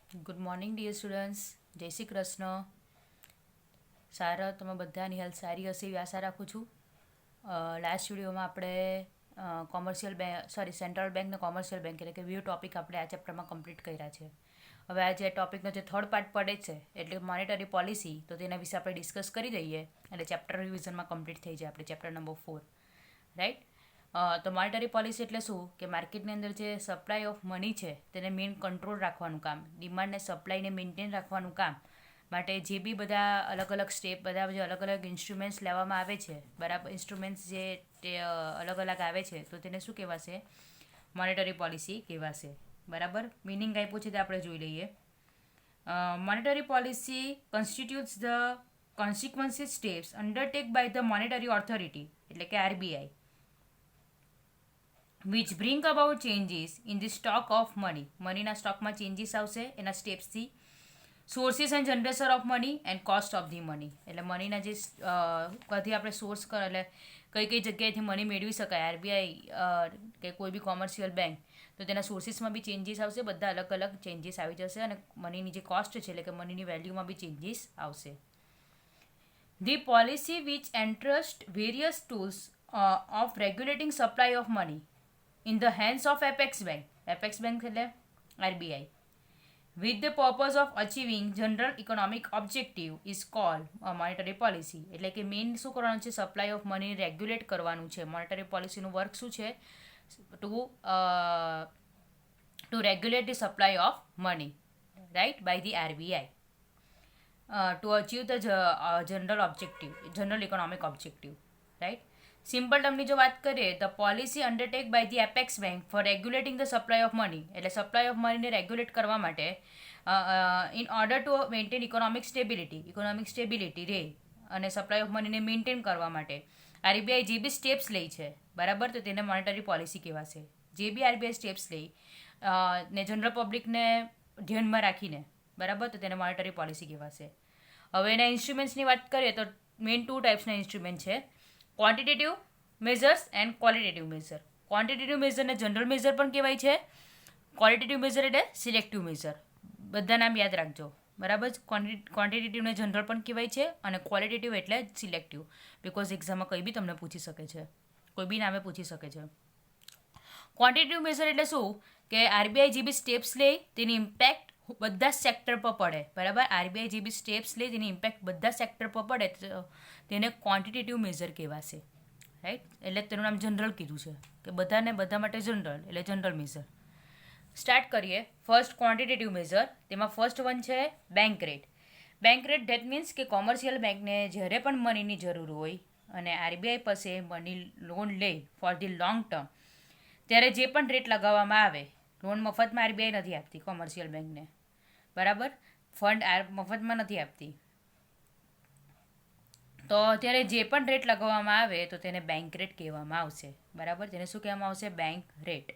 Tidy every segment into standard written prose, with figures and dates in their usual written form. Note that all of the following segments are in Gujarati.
Good morning dear students. જય શ્રી કૃષ્ણ. સારા તમે બધાની હેલ્થ સારી હશે એવી આશા રાખું છું. લાસ્ટ વિડીયોમાં આપણે કોમર્શિયલ બેંક સેન્ટ્રલ બેંક ને કોમર્શિયલ બેંક એટલે કે વ્યૂ ટોપિક આપણે આ ચેપ્ટરમાં કમ્પ્લીટ કર્યા છે. હવે આ જે ટોપિકનો જે થર્ડ પાર્ટ પડે છે એટલે મોનેટરી પોલિસી, તો તેના વિશે આપણે ડિસ્કસ કરી દઈએ એટલે ચેપ્ટર રિવિઝનમાં કમ્પ્લીટ થઈ જાય આપણે ચેપ્ટર નંબર 4, રાઈટ. તો મોનેટરી પોલિસી એટલે શું કે માર્કેટની અંદર જે સપ્લાય ઓફ મની છે તેને મેઇન કંટ્રોલ રાખવાનું કામ, ડિમાન્ડને સપ્લાયને મેન્ટેન રાખવાનું કામ માટે જે બી બધા અલગ અલગ સ્ટેપ, બધા જે અલગ અલગ ઇન્સ્ટ્રુમેન્ટ્સ લેવામાં આવે છે, બરાબર, ઇન્સ્ટ્રુમેન્ટ્સ જે તે અલગ અલગ આવે છે તો તેને શું કહેવાશે? મોનેટરી પોલિસી કહેવાશે, બરાબર. મિનિંગ આપ્યું છે તે આપણે જોઈ લઈએ. Monetary policy constitutes the consequences steps undertake by the monetary authority એટલે કે RBI which bring about changes in the stock of money. મનીના સ્ટોકમાં ચેન્જીસ આવશે એના સ્ટેપ્સથી. Sources and generation of money and cost of the money એટલે મનીના જે કથી આપણે સોર્સ કર એટલે કઈ જગ્યાએથી મની મેળવી શકાય આરબીઆઈ કે કોઈ બી કોમર્શિયલ બેંક, તો તેના સોર્સિસમાં બી ચેન્જીસ આવશે, બધા અલગ અલગ ચેન્જીસ આવી જશે અને મનીની જે કોસ્ટ છે એટલે કે મનીની વેલ્યુમાં બી ચેન્જીસ આવશે. The policy which entrust various tools of regulating supply of money in the hands of Apex Bank. Apex Bank એટલે RBI. With the purpose of achieving general economic objective is called a monetary policy. એટલે કે મેઇન શું કરવાનું છે? સપ્લાય ઓફ મની રેગ્યુલેટ કરવાનું છે. મોનેટરી પોલિસીનું વર્ક શું છે? To regulate the supply of money, right, by the RBI to achieve the general objective, general economic objective, right. Simple ટર્મની જો વાત કરીએ તો policy undertake by the apex bank for regulating the supply of money એટલે સપ્લાય ઓફ મનીને રેગ્યુલેટ કરવા માટે in order to maintain economic stability રહે અને સપ્લાય ઓફ મનીને મેન્ટેન કરવા માટે આરબીઆઈ જે બી સ્ટેપ્સ લે છે, બરાબર, તો તેને મોનેટરી પોલિસી કહેવાશે. જે બી આરબીઆઈ સ્ટેપ્સ લે ને જનરલ પબ્લિકને ધ્યાનમાં રાખીને, બરાબર, તો તેને મોનેટરી પોલિસી કહેવાશે. હવે એના ઇન્સ્ટ્રુમેન્ટ્સની વાત કરીએ તો મેઇન 2 ટાઈપ્સના ઇન્સ્ટ્રુમેન્ટ છે: quantitative measures and qualitative measure. Quantitative મેઝરને જનરલ મેઝર પણ કહેવાય છે. ક્વોલિટેટિવ મેઝર એટલે સિલેક્ટિવ મેઝર. બધા નામ યાદ રાખજો, બરાબર. ક્વોન્ટિટેટિવને જનરલ પણ કહેવાય છે અને ક્વોલિટેટિવ એટલે સિલેક્ટિવ, બિકોઝ એક્ઝામમાં કંઈ બી તમને પૂછી શકે છે, કોઈ બી નામે પૂછી શકે છે. ક્વોન્ટિટેટિવ મેઝર એટલે શું કે આરબીઆઈ જે બી સ્ટેપ્સ લે તેની ઇમ્પેક્ટ બધા સેક્ટર પર પડે, બરાબર. આરબીઆઈ જે બી સ્ટેપ્સ લે તેની ઇમ્પેક્ટ બધા સેક્ટર પર પડે તેને ક્વોન્ટિટેટિવ મેઝર કહેવાશે, રાઈટ. એટલે તેનું નામ જનરલ કીધું છે કે બધાને બધા માટે જનરલ એટલે જનરલ મેઝર. સ્ટાર્ટ કરીએ. ફર્સ્ટ ક્વોન્ટિટેટિવ મેઝર, તેમાં ફર્સ્ટ વન છે bank rate. Bank rate that means કે કોમર્શિયલ બેંકને જ્યારે પણ મનીની જરૂર હોય અને આરબીઆઈ પાસે મની લોન લે ફોર ધી લોંગ ટર્મ, ત્યારે જે પણ રેટ લગાવવામાં આવે, લોન મફતમાં આરબીઆઈ નથી આપતી કોમર્શિયલ બેંકને, બરાબર, ફંડ મફતમાં નથી આપતી, તો ત્યારે જે પણ રેટ લગાવવામાં આવે તો તેને બેંક રેટ કહેવામાં આવશે, બરાબર. તેને શું કહેવામાં આવશે? Bank rate.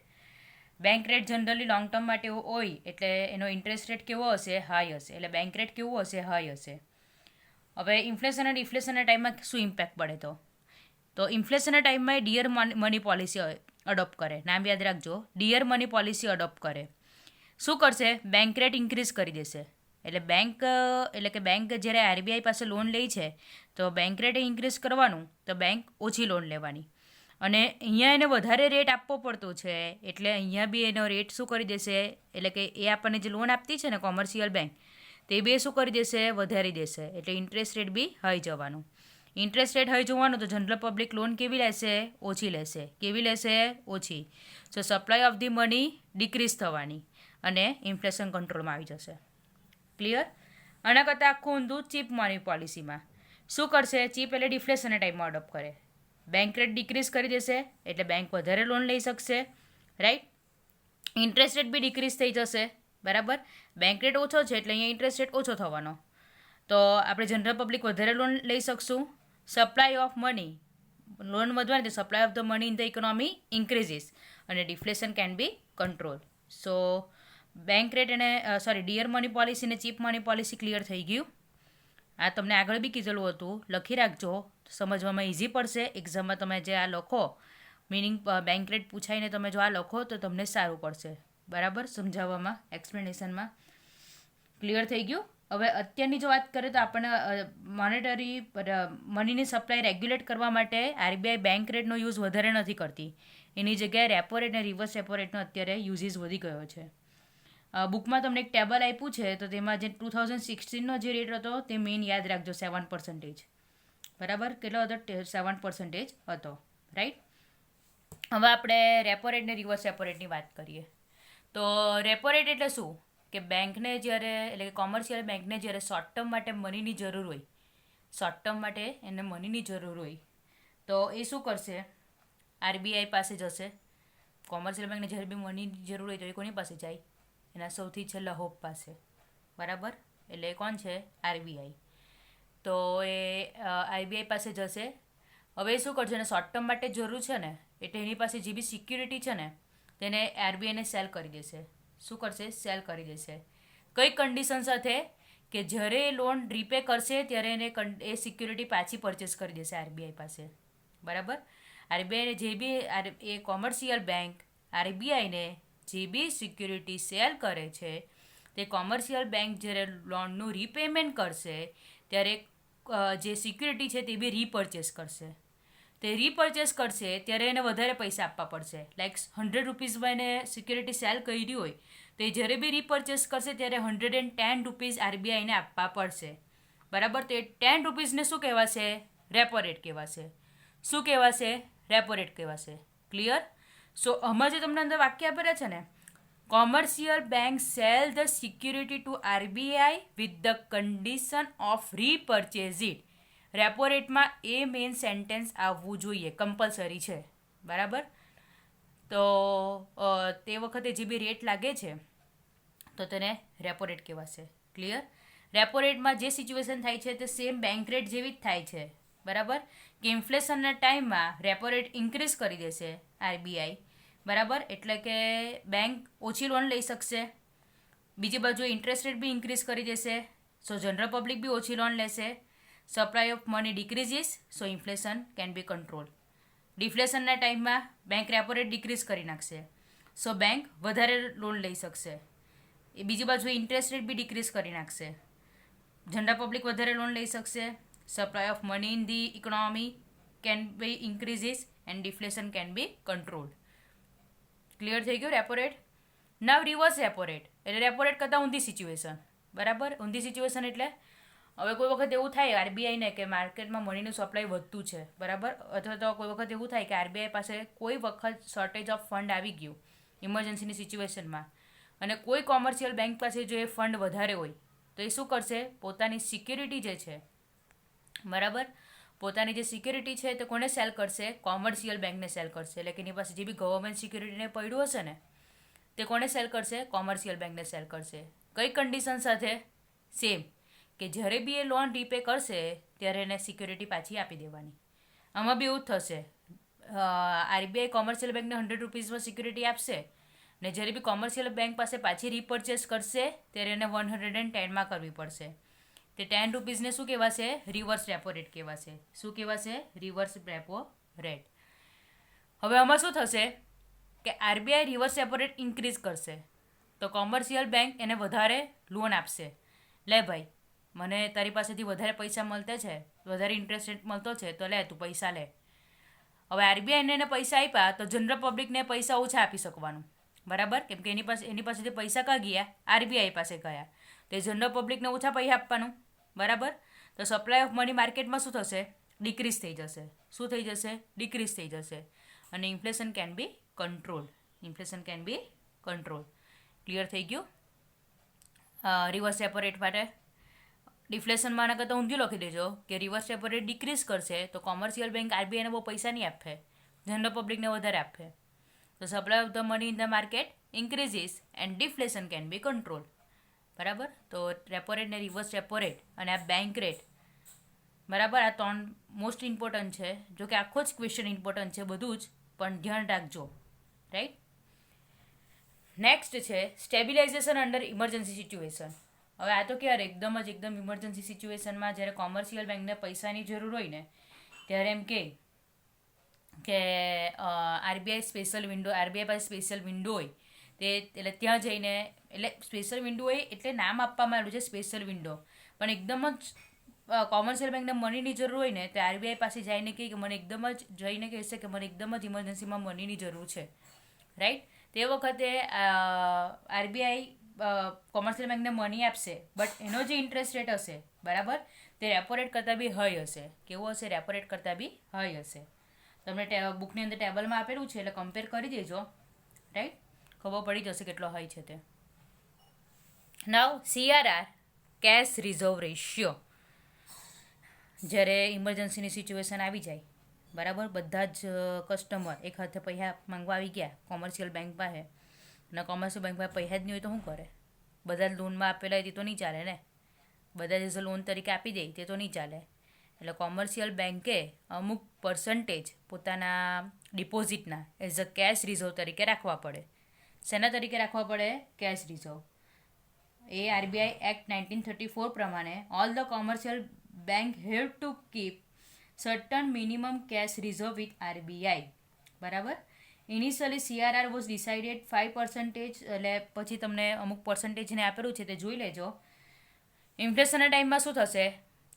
Bank rate generally long term માટે હોય એટલે એનો ઇન્ટરેસ્ટ રેટ કેવો હશે? હાઈ હશે. એટલે બેંક રેટ કેવું હશે? હાઈ હશે. હવે ઇન્ફ્લેશન અને ડિફ્લેશનના ટાઈમમાં શું ઇમ્પેક્ટ પડે? તો ઇન્ફ્લેશનના ટાઈમમાં ડિયર મની પોલિસી અડોપ્ટ કરે. નામ યાદ રાખજો, ડિયર મની પોલિસી અડોપ્ટ કરે. શું કરશે? બેંક રેટ ઇન્ક્રીઝ કરી દેશે. એટલે બેંક જ્યારે આરબીઆઈ પાસે લોન લે છે તો બેંક રેટ ઇન્ક્રીઝ કરવાનું, તો બેંક ઓછી લોન લેવાની. અને અહીંયા એને વધારે રેટ આપવો પડતો છે એટલે અહીંયા બી એનો રેટ શું કરી દેશે? એટલે કે એ આપણને જે લોન આપતી છે ને કોમર્શિયલ બેંક, તે બી શું કરી દેશે? વધારી દેશે. એટલે ઇન્ટરેસ્ટ રેટ બી હાઈ જવાનું. ઇન્ટરેસ્ટ રેટ હાઈ જોવાનું તો જનરલ પબ્લિક લોન કેવી લેશે? ઓછી લેશે. કેવી લેશે? ઓછી. So supply of the money decrease થવાની અને ઇન્ફ્લેશન કંટ્રોલમાં આવી જશે. ક્લિયર? આના કરતાં આખું ઊંધું ચીપ મની પોલિસીમાં શું કરશે? ચીપ એટલે ડિફ્લેશનના ટાઈમમાં અડોપ્ટ કરે. બેંક રેટ ડિક્રીઝ કરી દેશે એટલે બેંક વધારે લોન લઈ શકશે, રાઈટ. ઇન્ટરેસ્ટ રેટ બી ડિક્રીઝ થઈ જશે, બરાબર. બેંક રેટ ઓછો છે એટલે અહીંયા ઇન્ટરેસ્ટ રેટ ઓછો થવાનો, તો આપણે જનરલ પબ્લિક વધારે લોન લઈ શકશું. સપ્લાય ઓફ મની, લોન વધવાની તો supply of the money in the economy increases અને deflation can be control. So bank rate અને ડિયર મની પોલિસી અને ચીપ મની પોલિસી ક્લિયર થઈ ગયું. આ તમને આગળ બી કીધેલું હતું, લખી રાખજો, સમજવામાં ઇઝી પડશે. એક્ઝામમાં તમે જે આ લખો, મિનિંગ બેંક રેટ પૂછાઈને તમે જો આ લખો તો તમને સારું પડશે, બરાબર, સમજાવવામાં, એક્સપ્લેનેશનમાં. ક્લિયર થઈ ગયું. હવે અત્યારની જો વાત કરીએ તો આપણને મોનેટરી મનીની સપ્લાય રેગ્યુલેટ કરવા માટે આરબીઆઈ બેંક રેટનો યુઝ વધારે નથી કરતી. એની જગ્યાએ રેપો રેટ અને રિવર્સ રેપો રેટનો અત્યારે યુઝિસ વધી ગયો છે. બુકમાં તમને એક ટેબલ આપ્યું છે, તો તેમાં જે 2016નો જે રેટ હતો તે મેઇન યાદ રાખજો, 7%. બરાબર, કેટલો હતો? 7% હતો, રાઈટ. હવે આપણે રેપો રેટ ને રિવર્સ રેપો રેટની વાત કરીએ. તો રેપો રેટ એટલે શું કે બેંકને જ્યારે, એટલે કે કોમર્શિયલ બેંકને જ્યારે શોર્ટ ટર્મ માટે મનીની જરૂર હોય, શોર્ટ ટર્મ માટે એને મનીની જરૂર હોય, તો એ શું કરશે? આરબીઆઈ પાસે જશે. કોમર્શિયલ બેંકને જ્યારે બી મનીની જરૂર હોય તો એ કોની પાસે જાય? એના સૌથી છેલ્લા હોપ પાસે. બરાબર, એટલે એ કોણ છે? આરબીઆઈ. તો એ આરબીઆઈ પાસે જશે. હવે શું કરશે? એને શોર્ટ ટર્મ માટે જરૂર છે ને, એટલે એની પાસે જે બી સિક્યુરિટી છે ને તેને આરબીઆઈને સેલ કરી દેશે. શું કરશે? સેલ કરી દેશે. કઈ કન્ડિશન સાથે? કે જ્યારે એ લોન રીપે કરશે ત્યારે એને એ સિક્યુરિટી પાછી પરચેસ કરી દેશે આરબીઆઈ પાસે. બરાબર, આરબીઆઈને જે બી એ કોમર્શિયલ બેંક આરબીઆઈને જે બી સિક્યુરિટી સેલ કરે છે તે કોમર્શિયલ બેંક જ્યારે લોનનું રીપેમેન્ટ કરશે ત્યારે જે સિક્યુરિટી છે તે બી રીપરચેસ કરશે. તે રીપરચેસ કરશે ત્યારે એને વધારે પૈસા આપવા પડશે. લાઈક 100 રૂપીઝમાં એને સિક્યુરિટી સેલ કરી હોય તો એ જ્યારે બી રીપરચેસ કરશે ત્યારે 110 રૂપીઝ આરબીઆઈને આપવા પડશે. બરાબર, તો એ 10 રૂપીઝને શું કહેવાશે? રેપો રેટ કહેવાશે. શું કહેવાશે? રેપો રેટ કહેવાશે. ક્લિયર? સો આમાં જે તમને અંદર વાક્ય આપેલા છે ને, commercial bank sell the security to RBI with the condition of repurchase it. Repo રેટમાં એ મેઇન સેન્ટેન્સ આવવું જોઈએ, કમ્પલસરી છે. બરાબર, તો તે વખતે જે બી રેટ લાગે છે તો તેને રેપો રેટ કહેવાશે. ક્લિયર? રેપો રેટમાં જે સિચ્યુએશન થાય છે તે સેમ બેંક રેટ જેવી જ થાય છે. બરાબર, કે ઇન્ફ્લેશનના ટાઈમમાં રેપો રેટ ઇન્ક્રીઝ કરી દેશે આરબીઆઈ. બરાબર, એટલે કે બેંક ઓછી લોન લઈ શકશે. બીજી બાજુ ઇન્ટરેસ્ટ રેટ બી ઇન્ક્રીઝ કરી દેશે, સો જનરલ પબ્લિક બી ઓછી લોન લેશે. Supply of money decreases, so inflation can be control. ડિફ્લેશનના ટાઈમમાં બેંક રેપો રેટ ડિક્રીઝ કરી નાખશે, સો બેંક વધારે લોન લઈ શકશે. એ બીજી બાજુ ઇન્ટરેસ્ટ રેટ બી ડિક્રીઝ કરી નાખશે, જનરલ પબ્લિક વધારે લોન લઈ શકશે. Supply of money in the economy can be increases and deflation can be control. Clear થઈ ગયું repo rate? Now reverse repo rate એટલે રેપો રેટ કરતાં ઊંધી સિચ્યુએશન. બરાબર, ઊંધી સિચ્યુએશન એટલે હવે કોઈ વખત એવું થાય આરબીઆઈને કે માર્કેટમાં મનીનું સપ્લાય વધતું છે, બરાબર, અથવા તો કોઈ વખત એવું થાય કે આરબીઆઈ પાસે કોઈ વખત શોર્ટેજ ઓફ ફંડ આવી ગયું ઇમરજન્સીની સિચ્યુએશનમાં, અને કોઈ કોમર્શિયલ બેંક પાસે જો એ ફંડ વધારે હોય તો એ શું કરશે? પોતાની સિક્યુરિટી જે છે, બરાબર, પોતાની જે સિક્યુરિટી છે તે કોને સેલ કરશે? કોમર્શિયલ બેંકને સેલ કરશે. એટલે કે એની પાસે જે બી ગવર્મેન્ટ સિક્યુરિટીને પડ્યું હશે ને તે કોને સેલ કરશે? કોમર્શિયલ બેંકને સેલ કરશે. કઈ કન્ડિશન સાથે? સેમ, કે જ્યારે બી એ લોન રીપે કરશે ત્યારે એને સિક્યુરિટી પાછી આપી દેવાની. આમાં બી એવું જ થશે. આરબીઆઈ કોમર્શિયલ બેંકને 100 રૂપીઝમાં સિક્યુરિટી આપશે ને જ્યારે બી કોમર્શિયલ બેંક પાસે પાછી રીપરચેસ કરશે ત્યારે એને 110માં કરવી પડશે. તે 10 રૂપીઝને શું કહેવાશે? રિવર્સ રેપો રેટ કહેવાશે. શું કહેવાશે? Reverse repo rate. હવે આમાં શું થશે કે RBI reverse repo rate increase કરશે તો કોમર્શિયલ બેંક એને વધારે લોન આપશે. લે ભાઈ, મને તારી પાસેથી વધારે પૈસા મળતા છે, વધારે ઇન્ટરેસ્ટ રેટ મળતો છે, તો લે તું પૈસા લે. હવે આરબીઆઈને એને પૈસા આપ્યા તો જનરલ પબ્લિકને પૈસા ઓછા આપી શકવાનું. બરાબર, કેમ કે એની પાસેથી પૈસા ક્યાં ગયા? આરબીઆઈ પાસે ગયા. તો જનરલ પબ્લિકને ઓછા પૈસા આપવાનું. બરાબર, તો સપ્લાય ઓફ મની માર્કેટમાં શું થશે? ડિક્રીઝ થઈ જશે. શું થઈ જશે? ડિક્રીઝ થઈ જશે. અને inflation can be control. Inflation can be control. Clear થઈ ગયું? રિવર્સ રેપો રેટ માટે ડિફ્લેશનમાં આના કરતાં ઊંધું લખી દેજો કે રિવર્સ રેપો રેટ ડિક્રીઝ કરશે તો કોમર્શિયલ બેંક આરબીઆઈને બહુ પૈસા નહીં આપે, જનરલ પબ્લિકને વધારે આપે. તો supply of the money in the market increases and deflation can be control. બરાબર, તો રેપો રેટ ને રિવર્સ રેપો રેટ અને આ બેંક રેટ, બરાબર, આ 3 મોસ્ટ ઇમ્પોર્ટન્ટ છે. જો કે આખો જ ક્વેશ્ચન ઇમ્પોર્ટન્ટ છે બધું જ, પણ ધ્યાન રાખજો. રાઈટ? નેક્સ્ટ છે સ્ટેબિલાઇઝેશન અંડર ઇમરજન્સી સિચ્યુએશન. હવે આ તો ક્યારે એકદમ ઇમરજન્સી સિચ્યુએશનમાં જ્યારે કોમર્શિયલ બેંકને પૈસાની જરૂર હોય ને ત્યારે એમ કે આરબીઆઈ પાસે સ્પેશિયલ વિન્ડો હોય તે, એટલે ત્યાં જઈને એટલે સ્પેશિયલ વિન્ડો એટલે નામ આપવામાં આવ્યું છે સ્પેશિયલ વિન્ડો, પણ એકદમ જ કોમર્શિયલ બેંકને મનીની જરૂર હોય ને તો આરબીઆઈ પાસે જઈને કહે કે મને એકદમ જ જઈને કહેશે કે મને એકદમ જ ઇમરજન્સીમાં મનીની જરૂર છે, રાઈટ. તે વખતે આરબીઆઈ કોમર્શિયલ બેંકને મની આપશે, બટ એનો જે ઇન્ટરેસ્ટ રેટ હશે, બરાબર, તે રેપો રેટ કરતાં બી હાઈ હશે. કેવું હશે? રેપો રેટ કરતાં બી હાઈ હશે. તમને બુકની અંદર ટેબલમાં આપેલું છે, એટલે કમ્પેર કરી દેજો, રાઈટ, ખબર પડી જશે કેટલો હાઈ છે તે. નાવ CRR, કેશ રિઝર્વ રેશિયો. જ્યારે ઇમરજન્સીની સિચ્યુએશન આવી જાય, બરાબર, બધા જ કસ્ટમર એક હાથે પૈસા માંગવા આવી ગયા કોમર્શિયલ બેંક પાસે, અને કોમર્શિયલ બેંક પાસે પૈસા જ નહીં હોય તો શું કરે? બધા જ લોનમાં આપેલા હોય તે તો નહીં ચાલે ને, બધા જ લોન તરીકે આપી દે તે તો નહીં ચાલે. એટલે કોમર્શિયલ બેંકે અમુક પર્સન્ટેજ પોતાના ડિપોઝિટના એઝ અ કેશ રિઝર્વ તરીકે રાખવા પડે. શેના તરીકે રાખવા પડે? Cash reserve. એ આરબીઆઈ એક્ટ 1934 પ્રમાણે all the commercial bank have to keep certain minimum cash reserve with RBI, બરાબર. ઇનિશિયલી CRR વોઝ ડિસાઇડેડ 5%, એટલે પછી તમને અમુક પર્સન્ટેજને આપેલું છે તે જોઈ લેજો. ઇન્ફ્લેશનના ટાઈમમાં શું થશે?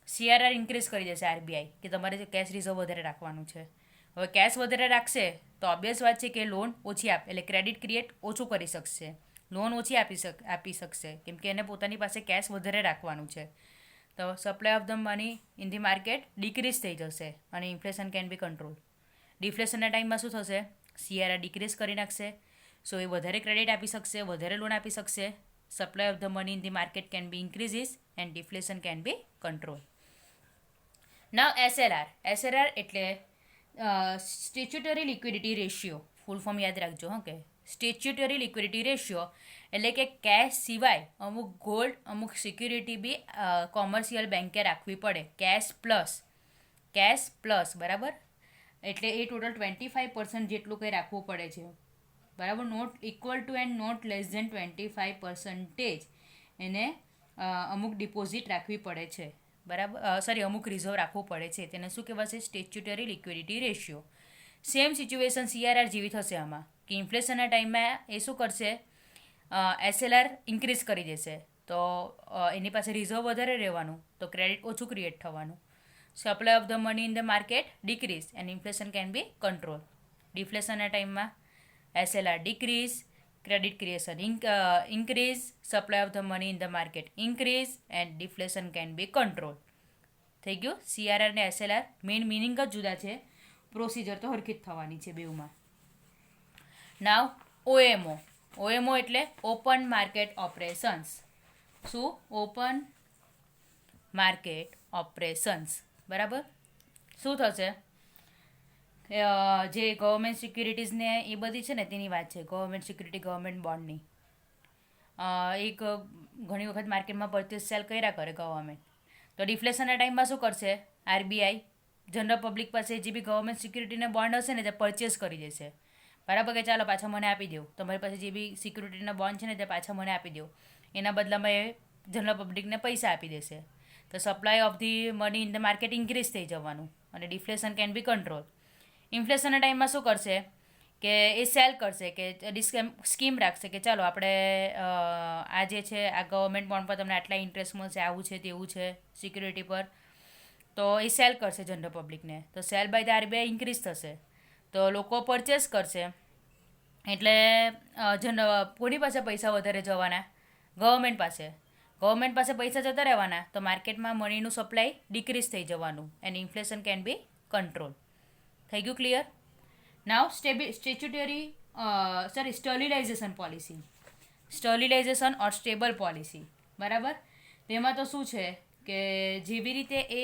CRR ઇન્ક્રીઝ કરી દેશે આરબીઆઈ કે તમારે કેશ રિઝર્વ વધારે રાખવાનું છે. હવે કેશ વધારે રાખશે તો ઓબ્વિયસ વાત છે કે લોન ઓછી એટલે ક્રેડિટ ક્રિએટ ઓછું કરી શકશે, લોન ઓછી આપી શકશે, કેમ કે એને પોતાની પાસે કેશ વધારે રાખવાનું છે. તો supply of the money in the market decrease થઈ જશે અને ઇન્ફ્લેશન કેન બી કંટ્રોલ. ડિફ્લેશનના ટાઈમમાં શું થશે? CRR ડિક્રીઝ કરી નાખશે, સો એ વધારે ક્રેડિટ આપી શકશે, વધારે લોન આપી શકશે. Supply of the money in the market can be increases and deflation can be control. Now SLR એટલે statutory liquidity ratio, full form યાદ રાખજો. કે સ્ટેચ્યુટરી લિક્વિડિટી રેશિયો એટલે કે કેશ સિવાય અમુક ગોલ્ડ, અમુક સિક્યુરિટી બી કોમર્શિયલ બેંકે રાખવી પડે. કેશ પ્લસ, બરાબર, એટલે એ ટોટલ 25% જેટલું કંઈ રાખવું પડે છે, બરાબર. Not equal to and not less than 25% એને અમુક ડિપોઝિટ રાખવી પડે છે, બરાબર. અમુક રિઝર્વ રાખવું પડે છે. તેને શું કહેવાશે? Statutory liquidity ratio. Same situation CRR જેવી થશે આમાં, કે ઇન્ફ્લેશનના ટાઈમમાં એ શું કરશે? SLR ઇન્ક્રીઝ કરી દેશે, તો એની પાસે રિઝર્વ વધારે રહેવાનું, તો ક્રેડિટ ઓછું ક્રિએટ થવાનું. Supply of the money in the market decrease and inflation can be control. ડિફ્લેશનના ટાઈમમાં SLR decrease, credit creation increase, supply of the money in the market increase and deflation can be control. થઈ ગયું. CRR ને SLR મેઇન મિનિંગ જ જુદા છે, પ્રોસિજર તો હરખી જ થવાની છે બેઉમાં. નાવ OMO એટલે ઓપન માર્કેટ ઓપરેશન્સ. શું? ઓપન માર્કેટ ઓપરેશન્સ, બરાબર. શું થશે? જે ગવર્મેન્ટ સિક્યુરિટીઝને એ બધી છે ને તેની વાત છે, ગવર્મેન્ટ સિક્યુરિટી, ગવર્મેન્ટ બોન્ડની. એક ઘણી વખત માર્કેટમાં પરચેસ સેલ કર્યા કરે ગવર્મેન્ટ, તો ડિફ્લેશનના ટાઈમમાં શું કરશે? આરબીઆઈ જનરલ પબ્લિક પાસે જે બી ગવર્મેન્ટ સિક્યુરિટીના બોન્ડ હશે ને તે પરચેસ કરી દેશે, બરાબર, કે ચાલો પાછા મને આપી દો, તમારી પાસે જે બી સિક્યુરિટીના બોન્ડ છે ને તે પાછા મને આપી દો. એના બદલામાં એ જનરલ પબ્લિકને પૈસા આપી દેશે. તો supply of the money in the market increase થઈ જવાનું અને ડિફ્લેશન કેન બી કંટ્રોલ. ઇન્ફ્લેશનના ટાઈમમાં શું કરશે? કે એ સેલ કરશે, કે સ્કીમ રાખશે કે ચાલો આપણે આ જે છે આ ગવર્મેન્ટ બોન્ડ પર તમને આટલા ઇન્ટરેસ્ટ મળશે, આવું છે તેવું છે સિક્યુરિટી પર, તો એ સેલ કરશે જનરલ પબ્લિકને. તો sale by the RBI increase થશે, તો લોકો પરચેસ કરશે, એટલે કોની પાસે પૈસા વધારે જવાના? ગવર્મેન્ટ પાસે. ગવર્મેન્ટ પાસે પૈસા જતા રહેવાના, તો માર્કેટમાં મનીનું સપ્લાય ડિક્રીઝ થઈ જવાનું and inflation can be control. થઈ ગયું ક્લિયર? નાવ સ્ટર્લિલાઇઝેશન પોલિસી, સ્ટર્લિલાઇઝેશન ઓર સ્ટેબલ પોલિસી, બરાબર. તેમાં તો શું છે કે જેવી રીતે એ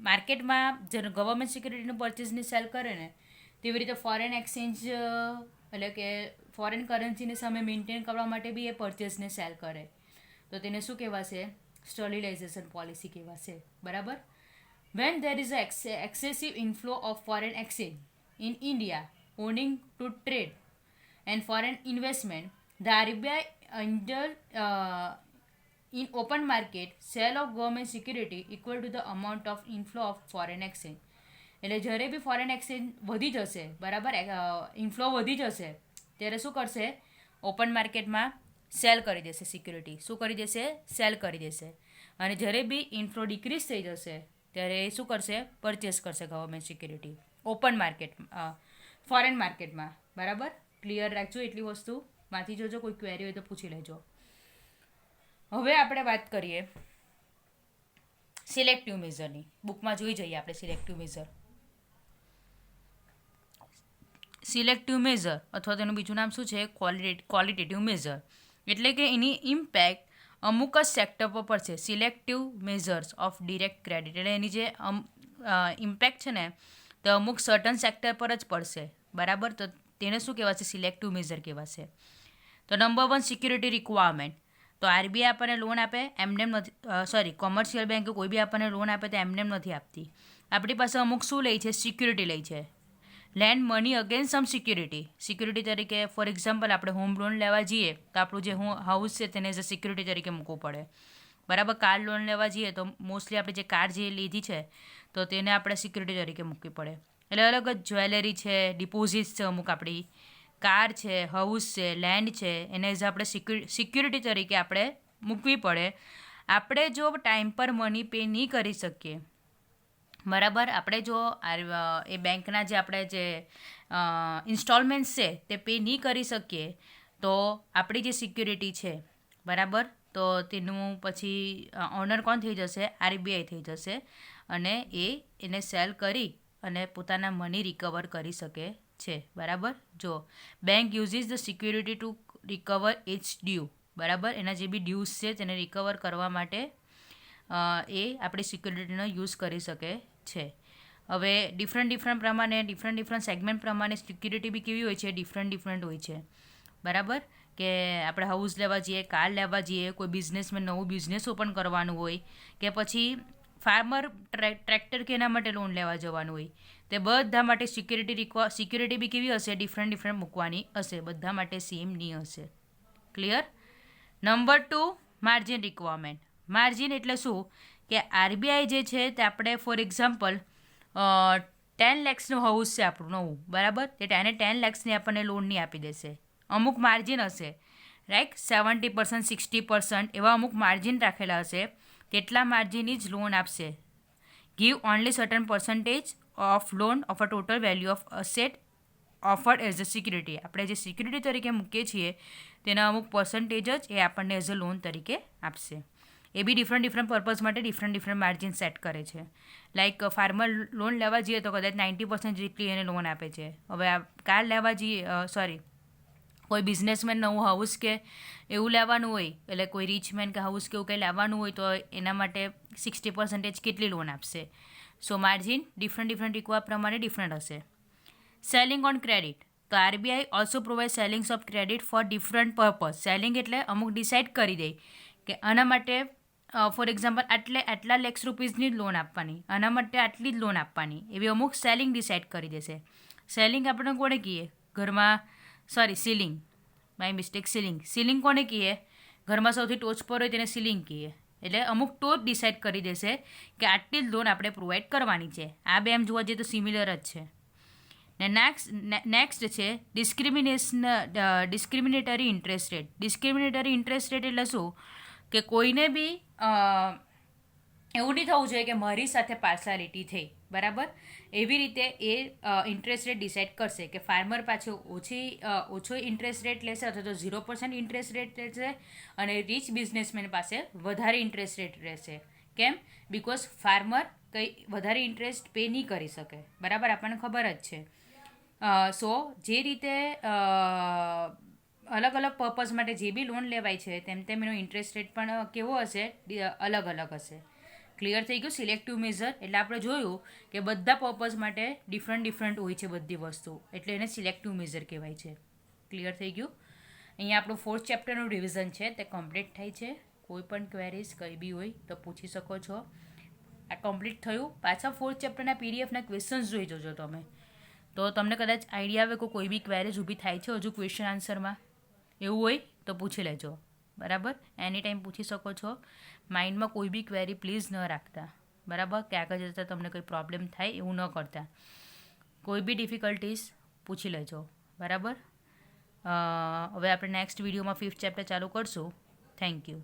માર્કેટમાં ગવર્મેન્ટ સિક્યુરિટીનું પરચેસની સેલ કરે ને, તેવી રીતે ફોરેન એક્સચેન્જ એટલે કે ફોરેન કરન્સીની સામે મેન્ટેન કરવા માટે બી એ પરચેસને સેલ કરે, તો તેને શું કહેવાશે? સ્ટર્લિલાઇઝેશન પોલિસી કહેવાશે, બરાબર. When there is an excessive inflow of foreign exchange in India owing to trade and foreign investment, the RBI in open market sale of government security equal to the amount of inflow of foreign exchange. એટલે જ્યારે બી ફોરેન એક્સચેન્જ વધી જશે, બરાબર, ઇન્ફ્લો વધી જશે, ત્યારે શું કરશે? ઓપન માર્કેટમાં સેલ કરી દેશે સિક્યુરિટી. શું કરી દેશે? સેલ કરી દેશે. અને જ્યારે બી ઇન્ફ્લો ડિક્રીઝ થઈ જશે ત્યારે એ શું કરશે? પરચેસ કરશે government security open market foreign માર્કેટમાં. બરાબર, ક્લિયર રાખજો એટલી વસ્તુમાંથી. જોજો કોઈ ક્વેરી હોય તો પૂછી લેજો. હવે આપણે વાત કરીએ સિલેક્ટિવ મેઝરની. બુકમાં જોઈ જઈએ આપણે સિલેક્ટિવ મેઝર. સિલેક્ટિવ મેઝર અથવા તેનું બીજું નામ શું છે? Qualitative measure. એટલે કે એની ઇમ્પેક્ટ અમુક જ સેક્ટર પર પડશે. Selective measures of direct credit એટલે એની જે ઇમ્પેક્ટ છે ને તે અમુક સર્ટન સેક્ટર પર જ પડશે. બરાબર, તો તેને શું કહેવાશે? સિલેક્ટિવ મેઝર કહેવાશે. તો નંબર 1 સિક્યુરિટી રિક્વાયરમેન્ટ. તો આરબીઆઈ આપણને લોન આપે એમને નથી, કોમર્શિયલ બેંક કોઈ બી આપણને લોન આપે તો એમને નથી આપતી. આપણી પાસે અમુક શું લે છે? સિક્યુરિટી લે છે. લેન્ડ મની અગેન્સ્ટ સમ સિક્યુરિટી. સિક્યુરિટી તરીકે ફોર એક્ઝામ્પલ આપણે હોમ લોન લેવા જઈએ તો આપણું જે હાઉસ છે તેને જે સિક્યુરિટી તરીકે મૂકવું પડે. બરાબર, કાર લોન લેવા જઈએ તો મોસ્ટલી આપણે જે કાર જે લીધી છે તો તેને આપણે સિક્યુરિટી તરીકે મૂકવી પડે. એટલે અલગ જ જ્વેલરી છે, ડિપોઝિટ્સ છે, અમુક આપણી કાર છે, હાઉસ છે, લેન્ડ છે, એને એઝ આપણે સિક્યુરિટી તરીકે આપણે મૂકવી પડે. આપણે જો ટાઈમ પર મની પે નહીં કરી શકીએ, બરાબર, આપણે જો એ બેંકના જે આપણે જે ઇન્સ્ટોલમેન્ટ્સ છે તે પે નહીં કરી શકીએ તો આપણી જે સિક્યુરિટી છે, બરાબર, તો તેનું પછી ઓનર કોણ થઈ જશે? આરબીઆઈ થઈ જશે. અને એને સેલ કરી અને પોતાના મની રિકવર કરી શકે છે. બરાબર, જો bank uses the security to recover its due. બરાબર, એના જે બી ડ્યુઝ છે તેને રિકવર કરવા માટે એ આપણી સિક્યુરિટીનો યુઝ કરી શકે છે. હવે ડિફરન્ટ પ્રમાણે ડિફરન્ટ સેગમેન્ટ પ્રમાણે સિક્યુરિટી બી કેવી હોય છે? ડિફરન્ટ હોય છે. બરાબર, કે આપણે હાઉસ લેવા જઈએ, કાર લેવા જઈએ, કોઈ બિઝનેસમાં નવું બિઝનેસ ઓપન કરવાનું હોય, કે પછી ફાર્મર ટ્રેક્ટર કે એના માટે લોન લેવા જવાનું હોય, તે બધા માટે સિક્યુરિટી બી કેવી હશે? ડિફરન્ટ મૂકવાની હશે. બધા માટે સેમ નહીં હશે. Clear? Number 2 margin requirement. Margin એટલે શું? કે આરબીઆઈ જે છે તે આપણે ફોર એક્ઝામ્પલ 10 lakhsનું હાઉસ છે આપણું નવું, બરાબર, તે 10 lakhsની આપણને લોન નહીં આપી દેશે. અમુક માર્જિન હશે, રાઈટ, 70%, 60% એવા અમુક માર્જિન રાખેલા હશે. તેટલા માર્જિનની જ લોન આપશે. Give only certain percentage of loan of a total value of asset offered as a security. આપણે જે સિક્યુરિટી તરીકે મૂકીએ છીએ તેના અમુક પર્સન્ટેજ જ એ આપણને એઝ અ લોન તરીકે આપશે. એ બી ડિફરન્ટ પર્પઝ માટે ડિફરન્ટ માર્જિન સેટ કરે છે. લાઈક ફાર્મર લોન લેવા જઈએ તો કદાચ 90% જેટલી એને લોન આપે છે. હવે આ કાર લેવા જઈએ, કોઈ બિઝનેસમેન નવું હાઉસ કે એવું લેવાનું હોય, એટલે કોઈ રીચમેન કે હાઉસ કે એવું કંઈ લેવાનું હોય તો એના માટે 60% કેટલી લોન આપશે? સો માર્જિન ડિફરન્ટ રિક્વાયર પ્રમાણે ડિફરન્ટ હશે. Ceiling on credit. તો RBI also provide ceilings of credit for different purpose. Ceiling એટલે અમુક ડિસાઇડ કરી દે કે આના માટે ફોર એક્ઝામ્પલ આટલા લેક્સ રૂપીઝની જ લોન આપવાની, આના માટે આટલી જ લોન આપવાની, એવી અમુક સેલિંગ ડિસાઇડ કરી દેશે. સેલિંગ આપણે કોને કહીએ? ઘરમાં સીલિંગ, માય મિસ્ટેક, સીલિંગ કોને કહીએ? ઘરમાં સૌથી ટોચ પર હોય તેને સીલિંગ કહીએ. એટલે અમુક ટોચ ડિસાઇડ કરી દેશે કે આટલી જ લોન આપણે પ્રોવાઈડ કરવાની છે. આ બે એમ જોવા જઈએ તો સિમિલર જ છે. ને નેક્સ્ટ છે ડિસ્ક્રિમિનેટરી ઇન્ટરેસ્ટ રેટ. ડિસ્ક્રિમિનેટરી ઇન્ટરેસ્ટ રેટ એટલે શું? કે કોઈને બી એવું નહીં થવું જોઈએ કે મારી સાથે પાર્સાલિટી થઈ, બરાબર, એવી રીતે એ ઇન્ટરેસ્ટ રેટ ડિસાઇડ કરશે કે ફાર્મર પાછું ઓછો ઇન્ટરેસ્ટ રેટ લેશે અથવા તો 0% ઇન્ટરેસ્ટ રેટ લેશે અને રીચ બિઝનેસમેન પાસે વધારે ઇન્ટરેસ્ટ રેટ રહેશે. કેમ? બિકોઝ ફાર્મર કંઈ વધારે ઇન્ટરેસ્ટ પે નહીં કરી શકે. બરાબર, આપણને ખબર જ છે. સો જે રીતે અલગ પર્પઝ માટે જે બી લોન લેવાય છે તેમ એનો ઇન્ટરેસ્ટ રેટ પણ કેવો હશે? અલગ હશે. ક્લિયર થઈ ગયું? સિલેક્ટિવ મેઝર એટલે આપણે જોયું કે બધા પર્પઝ માટે ડિફરન્ટ હોય છે બધી વસ્તુ, એટલે એને સિલેક્ટિવ મેઝર કહેવાય છે. ક્લિયર થઈ ગયું? અહીંયા આપણું 4th ચેપ્ટરનું રિવિઝન છે તે કમ્પ્લીટ થાય છે. કોઈ પણ ક્વેરીઝ કંઈ બી હોય તો પૂછી શકો છો. આ કમ્પ્લીટ થયું. પાછા 4th ચેપ્ટરના પીડીએફના ક્વેશ્ચન્સ જોઈ જજો તમે, તો તમને કદાચ આઈડિયા આવે કે કોઈ બી ક્વેરીઝ ઊભી થાય છે હજુ ક્વેશ્ચન આન્સરમાં, એવું હોય તો પૂછી લેજો. બરાબર, એની ટાઈમ પૂછી શકો છો. માઇન્ડમાં કોઈ બી ક્વેરી પ્લીઝ ન રાખતા, બરાબર, કે આગળ જતાં તમને કોઈ પ્રોબ્લેમ થાય એવું ન કરતા. કોઈ બી ડિફિકલ્ટીઝ પૂછી લેજો. બરાબર, હવે આપણે નેક્સ્ટ વિડીયોમાં 5th ચેપ્ટર ચાલુ કરશું. Thank you.